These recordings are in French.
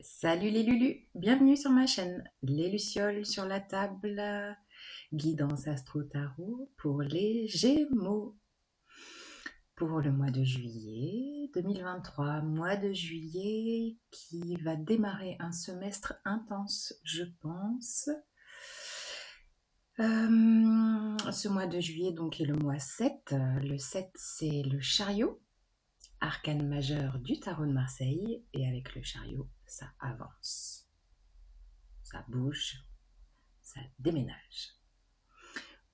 Salut les Lulus, bienvenue sur ma chaîne. Les Lucioles sur la table, guidance astro tarot pour les Gémeaux. Pour le mois de juillet 2023, mois de juillet qui va démarrer un semestre intense, je pense. Ce mois de juillet donc est le mois 7. Le 7 c'est le chariot, arcane majeur du tarot de Marseille, et avec le chariot, ça avance, ça bouge, ça déménage.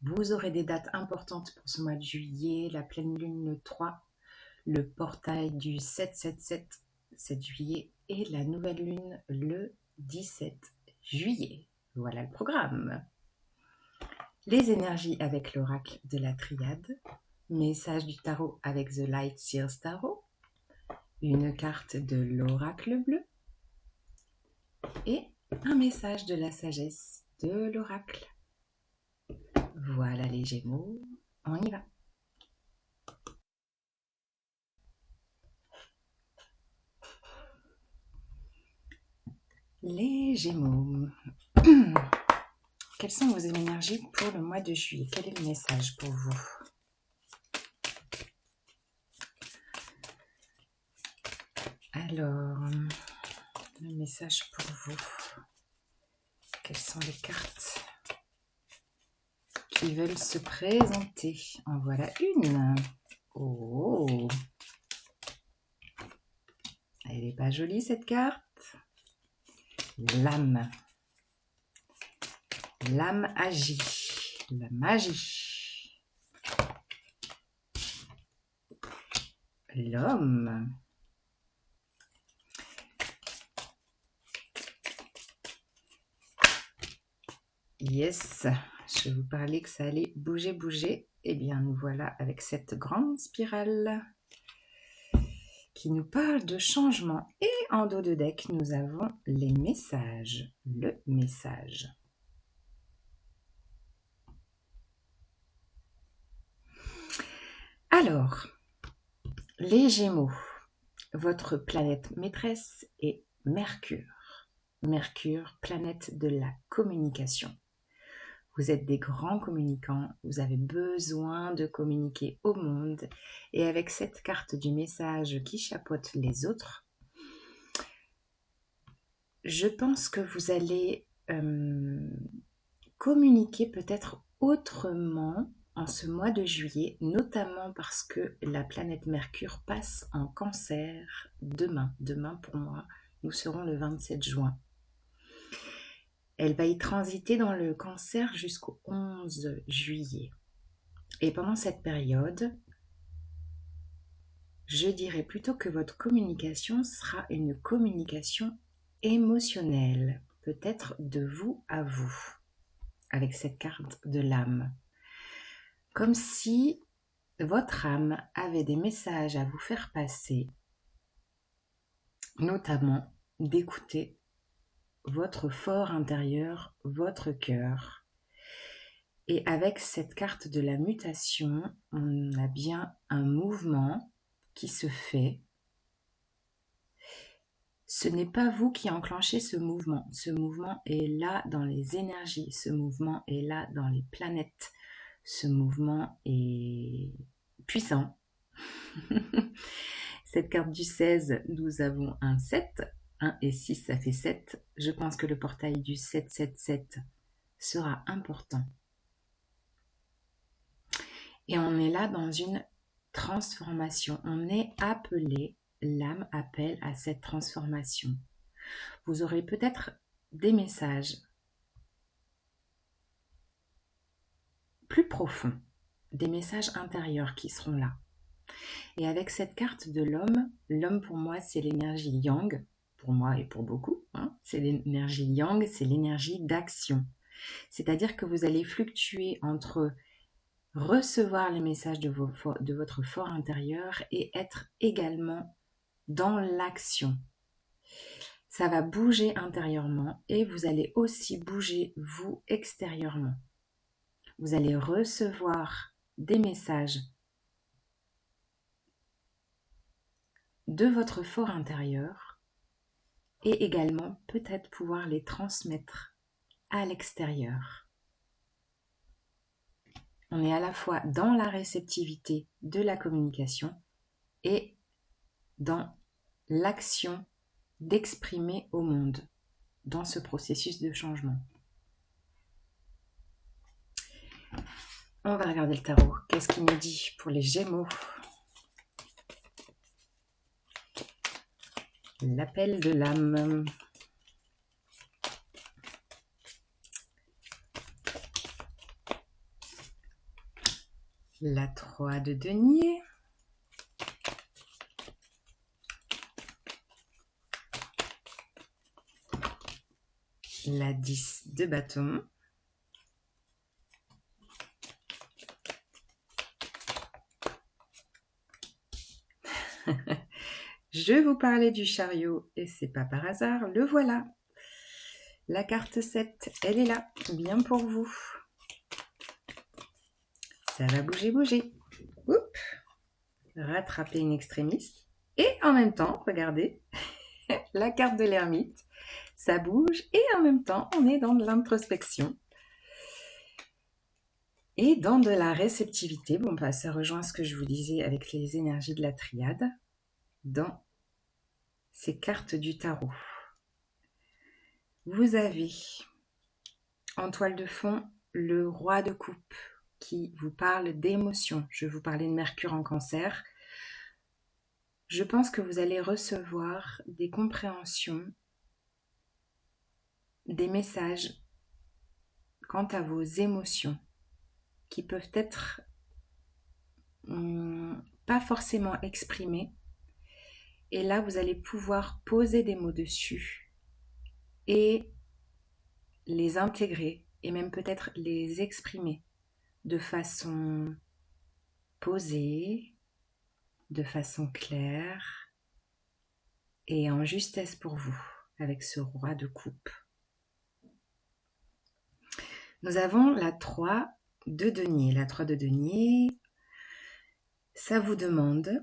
Vous aurez des dates importantes pour ce mois de juillet, la pleine lune le 3, le portail du 7 juillet et la nouvelle lune le 17 juillet. Voilà le programme. Les énergies avec l'oracle de la triade, message du tarot avec The Light Seers Tarot, une carte de l'oracle bleu et un message de la sagesse de l'oracle. Voilà les Gémeaux, on y va. Les Gémeaux, quelles sont vos énergies pour le mois de juillet? Quel est le message pour vous? Alors, le message pour vous. Quelles sont les cartes qui veulent se présenter? En voilà une. Oh, elle n'est pas jolie cette carte. L'âme. L'âme agit. La magie. L'homme. Yes, je vous parlais que ça allait bouger. Eh bien, nous voilà avec cette grande spirale qui nous parle de changement. Et en dos de deck, nous avons les messages. Le message. Alors, les Gémeaux, votre planète maîtresse est Mercure. Mercure, planète de la communication. Vous êtes des grands communicants, vous avez besoin de communiquer au monde. Et avec cette carte du message qui chapeaute les autres, je pense que vous allez communiquer peut-être autrement en ce mois de juillet, notamment parce que la planète Mercure passe en Cancer demain. Demain pour moi, nous serons le 27 juin. Elle va y transiter dans le Cancer jusqu'au 11 juillet. Et pendant cette période, je dirais plutôt que votre communication sera une communication émotionnelle, peut-être de vous à vous, avec cette carte de l'âme. Comme si votre âme avait des messages à vous faire passer, notamment d'écouter votre fort intérieur, votre cœur. Et avec cette carte de la mutation, on a bien un mouvement qui se fait. Ce n'est pas vous qui enclenchez ce mouvement. Ce mouvement est là dans les énergies. Ce mouvement est là dans les planètes. Ce mouvement est puissant. Cette carte du 16, nous avons un 7. 1 et 6, ça fait 7. Je pense que le portail du 777 sera important. Et on est là dans une transformation. On est appelé, l'âme appelle à cette transformation. Vous aurez peut-être des messages plus profonds, des messages intérieurs qui seront là. Et avec cette carte de l'homme, l'homme pour moi c'est l'énergie yang, pour moi et pour beaucoup, c'est l'énergie yang, c'est l'énergie d'action. C'est-à-dire que vous allez fluctuer entre recevoir les messages de votre fort intérieur et être également dans l'action. Ça va bouger intérieurement et vous allez aussi bouger vous extérieurement. Vous allez recevoir des messages de votre fort intérieur et également peut-être pouvoir les transmettre à l'extérieur. On est à la fois dans la réceptivité de la communication et dans l'action d'exprimer au monde dans ce processus de changement. On va regarder le tarot. Qu'est-ce qu'il nous dit pour les Gémeaux? L'appel de l'âme. La 3 de denier. La 10 de bâton. Je vous parlais du chariot et c'est pas par hasard, le voilà. La carte 7, elle est là, bien pour vous. Ça va bouger, bouger. Oups. Rattraper une extrémiste. Et en même temps, regardez, la carte de l'ermite. Ça bouge et en même temps, on est dans de l'introspection. Et dans de la réceptivité. Bon, bah, ça rejoint ce que je vous disais avec les énergies de la triade. Dans ces cartes du tarot. Vous avez en toile de fond le roi de coupe qui vous parle d'émotions. Je vous parlais de Mercure en Cancer. Je pense que vous allez recevoir des compréhensions, des messages quant à vos émotions qui peuvent être pas forcément exprimées. Et là, vous allez pouvoir poser des mots dessus et les intégrer et même peut-être les exprimer de façon posée, de façon claire et en justesse pour vous avec ce roi de coupe. Nous avons la 3 de denier. La 3 de denier, ça vous demande,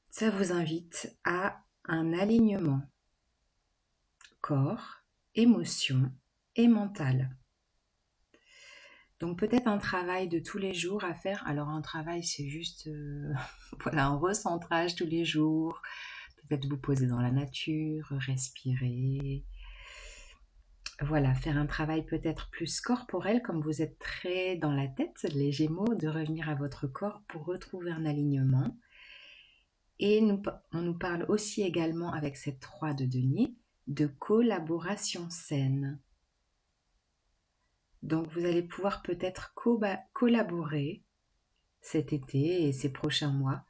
ça vous invite à un alignement corps, émotion et mental. Donc peut-être un travail de tous les jours à faire. Alors un travail, c'est juste voilà, un recentrage tous les jours. Peut-être vous poser dans la nature, respirer. Voilà, faire un travail peut-être plus corporel, comme vous êtes très dans la tête, les Gémeaux, de revenir à votre corps pour retrouver un alignement. Et on nous parle aussi également avec cette 3 de denier de collaboration saine. Donc vous allez pouvoir peut-être collaborer cet été et ces prochains mois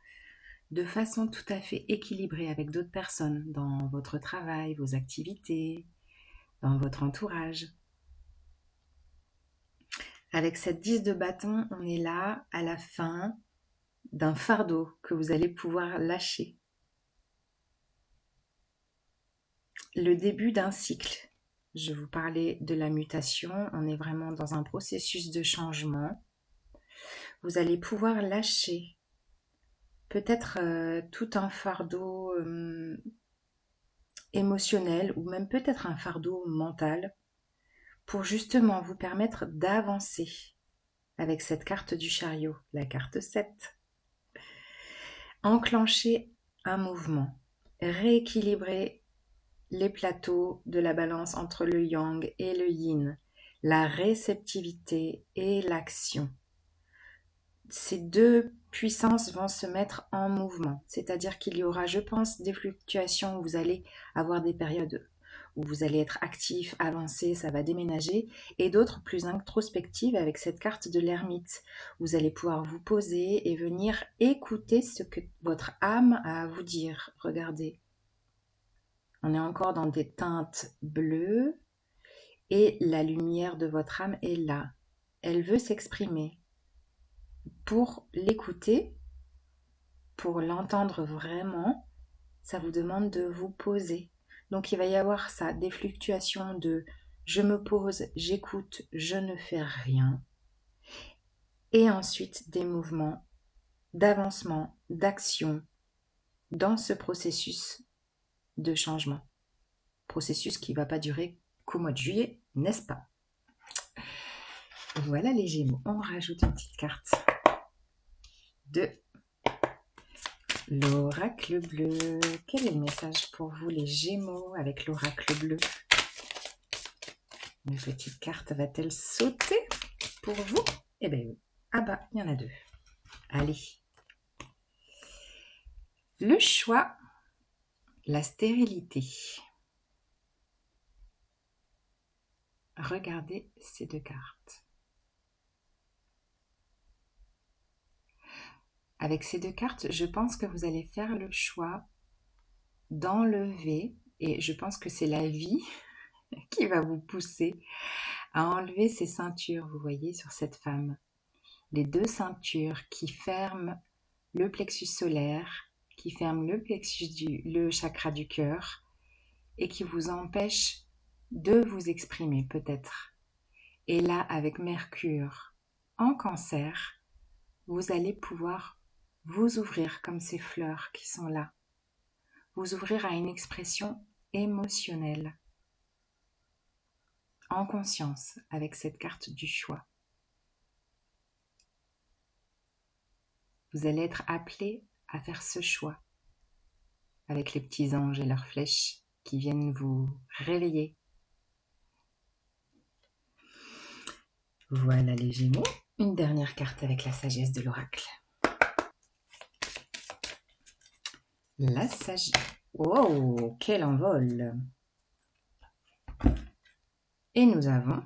de façon tout à fait équilibrée avec d'autres personnes dans votre travail, vos activités, dans votre entourage. Avec cette 10 de bâton, on est là à la fin d'un fardeau que vous allez pouvoir lâcher. Le début d'un cycle. Je vous parlais de la mutation, on est vraiment dans un processus de changement. Vous allez pouvoir lâcher peut-être tout un fardeau émotionnel ou même peut-être un fardeau mental pour justement vous permettre d'avancer avec cette carte du chariot, la carte 7. Enclencher un mouvement, rééquilibrer les plateaux de la balance entre le yang et le yin, la réceptivité et l'action. Ces deux puissances vont se mettre en mouvement, c'est-à-dire qu'il y aura, je pense, des fluctuations où vous allez avoir des périodes où vous allez être actif, avancé, ça va déménager, et d'autres plus introspectives avec cette carte de l'ermite. Vous allez pouvoir vous poser et venir écouter ce que votre âme a à vous dire. Regardez. On est encore dans des teintes bleues et la lumière de votre âme est là. Elle veut s'exprimer. Pour l'écouter, pour l'entendre vraiment, ça vous demande de vous poser. Donc il va y avoir ça, des fluctuations de je me pose, j'écoute, je ne fais rien. Et ensuite des mouvements d'avancement, d'action dans ce processus de changement. Processus qui ne va pas durer qu'au mois de juillet, n'est-ce pas? Voilà les Gémeaux. On rajoute une petite carte de l'oracle bleu. Quel est le message pour vous les Gémeaux avec l'oracle bleu? Une petite carte va-t-elle sauter pour vous? Eh bien oui. Ah bah, il y en a deux. Allez. Le choix, la stérilité. Regardez ces deux cartes. Avec ces deux cartes, je pense que vous allez faire le choix d'enlever, et je pense que c'est la vie qui va vous pousser à enlever ces ceintures, vous voyez, sur cette femme. Les deux ceintures qui ferment le plexus solaire, qui ferment le chakra du cœur et qui vous empêchent de vous exprimer peut-être. Et là, avec Mercure en Cancer, vous allez pouvoir vous ouvrir comme ces fleurs qui sont là. Vous ouvrir à une expression émotionnelle, en conscience, avec cette carte du choix. Vous allez être appelé à faire ce choix, avec les petits anges et leurs flèches qui viennent vous réveiller. Voilà les Gémeaux. Une dernière carte avec la sagesse de l'oracle. La sagesse. Wow, quel envol! Et nous avons...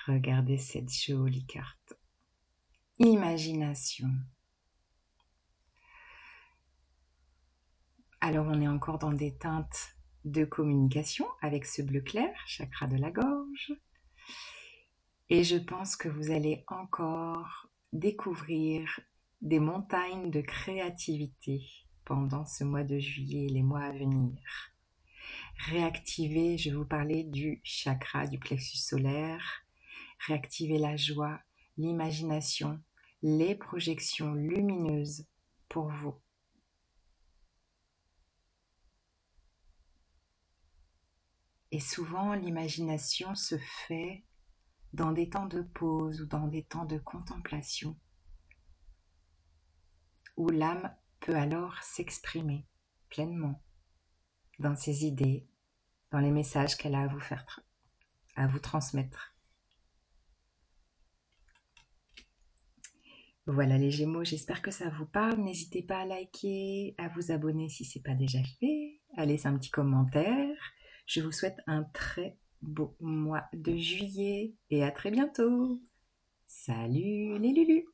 Regardez cette jolie carte. Imagination. Alors on est encore dans des teintes de communication avec ce bleu clair, chakra de la gorge. Et je pense que vous allez encore découvrir des montagnes de créativité pendant ce mois de juillet et les mois à venir. Réactiver, je vais vous parler du chakra du plexus solaire, réactiver la joie, l'imagination, les projections lumineuses pour vous. Et souvent, l'imagination se fait dans des temps de pause ou dans des temps de contemplation, où l'âme peut alors s'exprimer pleinement dans ses idées, dans les messages qu'elle a à vous transmettre. Voilà les Gémeaux, j'espère que ça vous parle. N'hésitez pas à liker, à vous abonner si ce n'est pas déjà fait, à laisser un petit commentaire. Je vous souhaite un très beau mois de juillet et à très bientôt. Salut les Lulus!